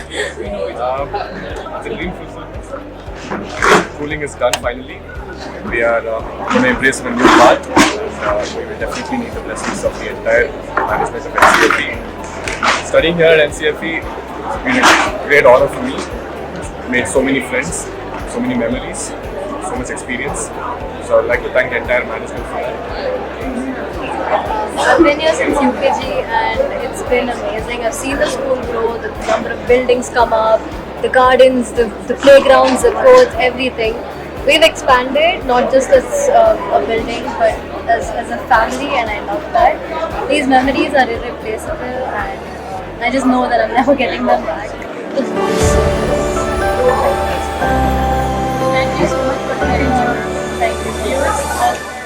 It's a dream fulfillment. Schooling is done finally. We are going to embrace a new path. We will definitely need the blessings of the entire management of NCFE. Studying here at NCFE has been a great honor for me. Made so many friends, so many memories, so much experience. So I'd like to thank the entire management for that. I've been here since UKG and it's been amazing. I've seen the school grow, the number of buildings come up, the gardens, the playgrounds, the courts, everything. We've expanded not just as a building but as a family, and I love that. These memories are irreplaceable and I just know that I'm never getting them back. Thank you so much for sharing your. Thank you.